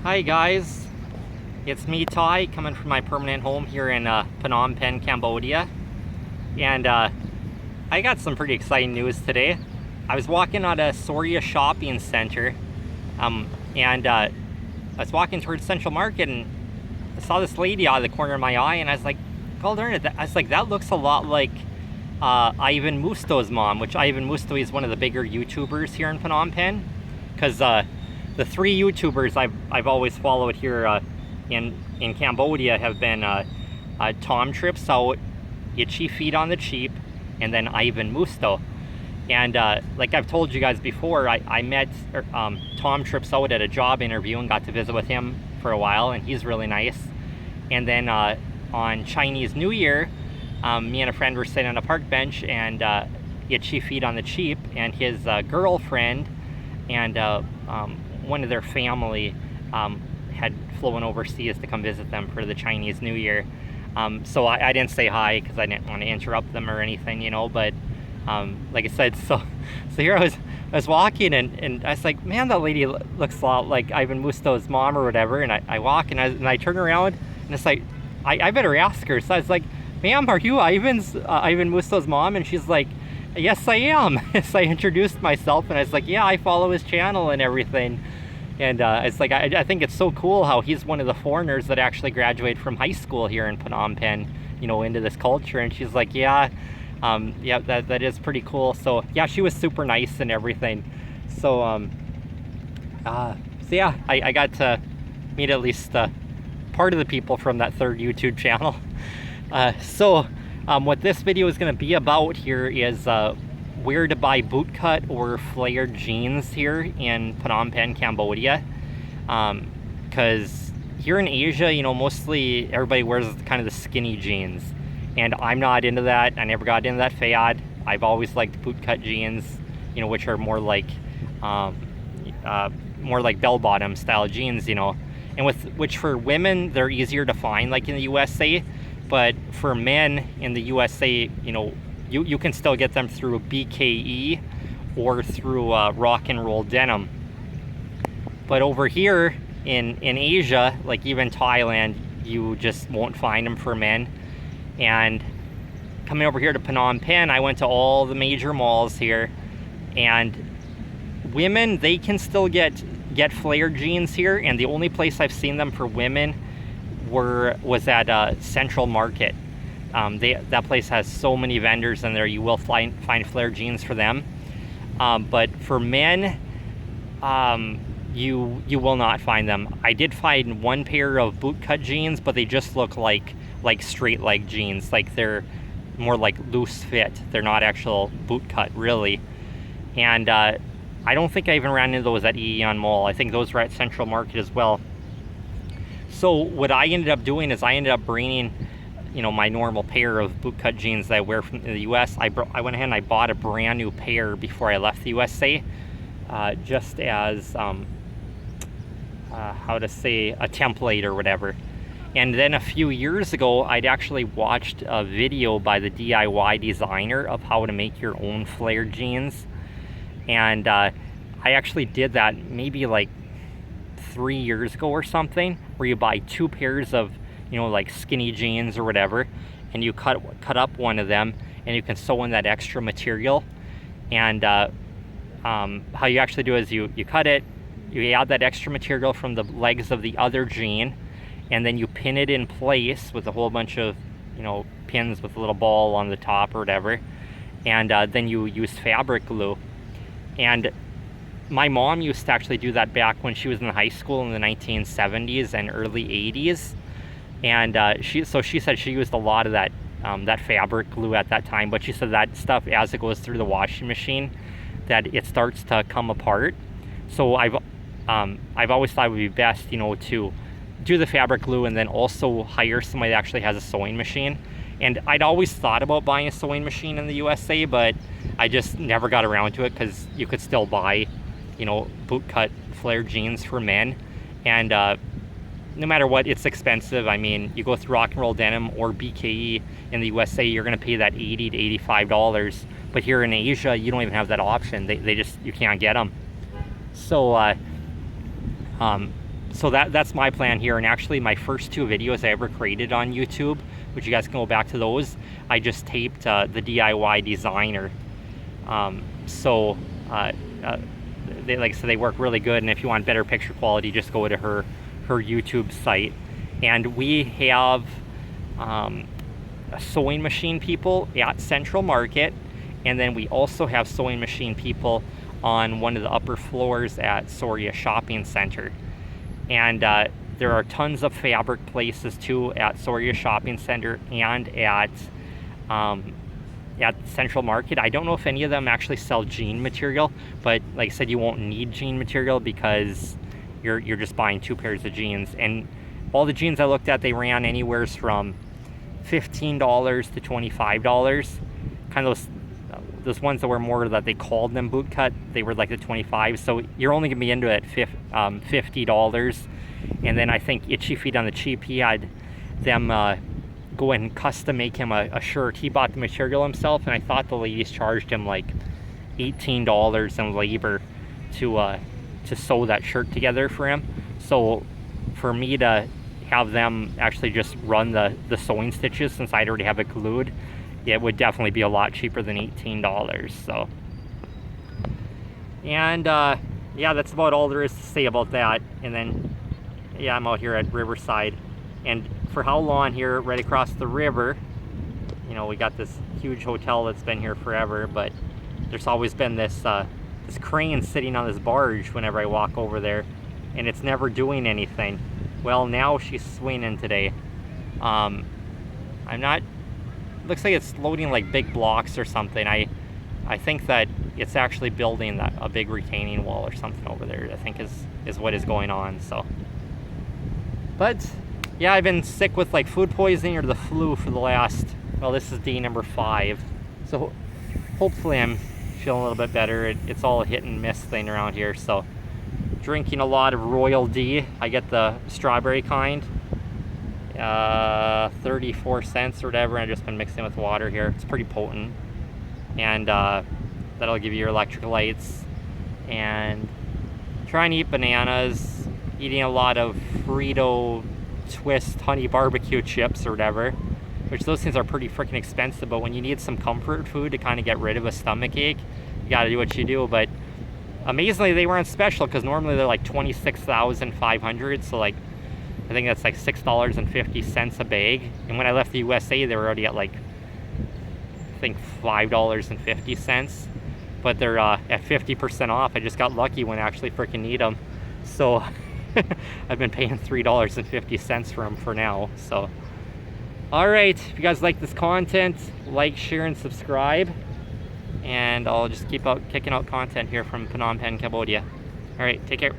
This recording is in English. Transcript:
Hi guys, it's me Ty coming from my permanent home here in Phnom Penh, Cambodia, and I got some pretty exciting news today. I was walking at a Soria shopping center, and I was walking towards Central Market, and I saw this lady out of the corner of my eye, and I was like, "God darn it!" I was like, "That looks a lot like Ivan Musto's mom," which Ivan Musto is one of the bigger YouTubers here in Phnom Penh, because the three YouTubers I've always followed here in Cambodia have been Tom Trips Out, Itchy Feet on the Cheap, and then Ivan Musto. And like I've told you guys before, I met Tom Trips Out at a job interview and got to visit with him for a while, and he's really nice. And then on Chinese New Year, me and a friend were sitting on a park bench, and Itchy Feet on the Cheap and his girlfriend and one of their family had flown overseas to come visit them for the Chinese New Year. So I didn't say hi because I didn't want to interrupt them or anything, you know, but like I said, so here I was walking, and I was like, man, that lady looks a lot like Ivan Musto's mom or whatever, and I walk, and I turn around, and it's like, I better ask her. So I was like, ma'am, are you Ivan Musto's mom? And she's like, yes, I am. So I introduced myself, and I was like, yeah, I follow his channel and everything. And it's like, I think it's so cool how he's one of the foreigners that actually graduated from high school here in Phnom Penh, you know, into this culture. And she's like, yeah, yeah, that is pretty cool. So yeah, she was super nice and everything. So so yeah, I got to meet at least part of the people from that third YouTube channel. So what this video is going to be about here is where to buy bootcut or flared jeans here in Phnom Penh, Cambodia. Because here in Asia, you know, mostly everybody wears kind of the skinny jeans. And I'm not into that. I never got into that fad. I've always liked bootcut jeans, you know, which are more like bell-bottom style jeans, you know. And which for women, they're easier to find, like in the USA. But for men in the USA, you know, you can still get them through BKE or through Rock and Roll Denim. But over here in Asia, like even Thailand, you just won't find them for men. And coming over here to Phnom Penh, I went to all the major malls here, and women, they can still get flared jeans here, and the only place I've seen them for women was at Central Market. That place has so many vendors in there. You will find flared jeans for them, but for men, you will not find them. I did find one pair of bootcut jeans, but they just look like straight leg jeans. Like they're more like loose fit. They're not actual bootcut really. And I don't think I even ran into those at Eon Mall. I think those were at Central Market as well. So what I ended up doing is I ended up bringing, you know, my normal pair of bootcut jeans that I wear from the US. I went ahead and I bought a brand new pair before I left the USA, just as how to say, a template or whatever. And then a few years ago, I'd actually watched a video by the DIY designer of how to make your own flared jeans, and I actually did that maybe like 3 years ago or something, where you buy two pairs of, you know, like skinny jeans or whatever, and you cut up one of them, and you can sew in that extra material. And how you actually do is you cut it, you add that extra material from the legs of the other jean, and then you pin it in place with a whole bunch of, you know, pins with a little ball on the top or whatever, and then you use fabric glue. And my mom used to actually do that back when she was in high school in the 1970s and early 80s. And she said she used a lot of that fabric glue at that time, but she said that stuff, as it goes through the washing machine, that it starts to come apart. So I've always thought it would be best, you know, to do the fabric glue and then also hire somebody that actually has a sewing machine. And I'd always thought about buying a sewing machine in the USA, but I just never got around to it, because you could still buy, you know, bootcut flared jeans for men, and no matter what, it's expensive. I mean, you go through Rock and Roll Denim or BKE in the USA, you're going to pay that $80 to $85. But here in Asia, you don't even have that option. They just, you can't get them. So So that's my plan here. And actually my first 2 videos I ever created on YouTube, which you guys can go back to those, I just taped the DIY designer. They, like I said, they work really good, and if you want better picture quality, just go to her YouTube site. And we have sewing machine people at Central Market, and then we also have sewing machine people on one of the upper floors at Soria Shopping Center. And there are tons of fabric places too at Soria Shopping Center and at Central Market. I don't know if any of them actually sell jean material, but like I said, you won't need jean material because you're just buying 2 pairs of jeans. And all the jeans I looked at, they ran anywhere from $15 to $25. Kind of those ones that were more that they called them bootcut, they were like the 25. So you're only gonna be into it $50. And then I think Itchy Feet on the Cheap, he had them go and custom make him a shirt. He bought the material himself, and I thought the ladies charged him like $18 in labor to sew that shirt together for him. So for me to have them actually just run the sewing stitches, since I'd already have it glued, it would definitely be a lot cheaper than $18. So, and yeah, that's about all there is to say about that. And then yeah, I'm out here at Riverside, and for how long here, right across the river, you know, we got this huge hotel that's been here forever, but there's always been this this crane sitting on this barge whenever I walk over there, and it's never doing anything. Well, now she's swinging today. I'm not, looks like it's loading like big blocks or something. I think that it's actually building a big retaining wall or something over there, I think is what is going on. So, but yeah, I've been sick with like food poisoning or the flu for the last, well, this is day number 5. So hopefully I'm feeling a little bit better. It's all a hit and miss thing around here. So drinking a lot of Royal D. I get the strawberry kind, 34 cents or whatever. I've just been mixing with water here. It's pretty potent, and that'll give you your electrolytes. And trying to eat bananas, eating a lot of Frito Twist honey barbecue chips or whatever, which those things are pretty freaking expensive, but when you need some comfort food to kind of get rid of a stomach ache, you gotta do what you do. But amazingly, they were on special, because normally they're like $26,500, so like I think that's like $6.50 a bag. And when I left the USA, they were already at like, I think $5.50, but they're at 50% off. I just got lucky when I actually freaking need them. So I've been paying $3.50 for them for now. So, all right, if you guys like this content, like, share, and subscribe, and I'll just keep kicking out content here from Phnom Penh, Cambodia. All right, take care.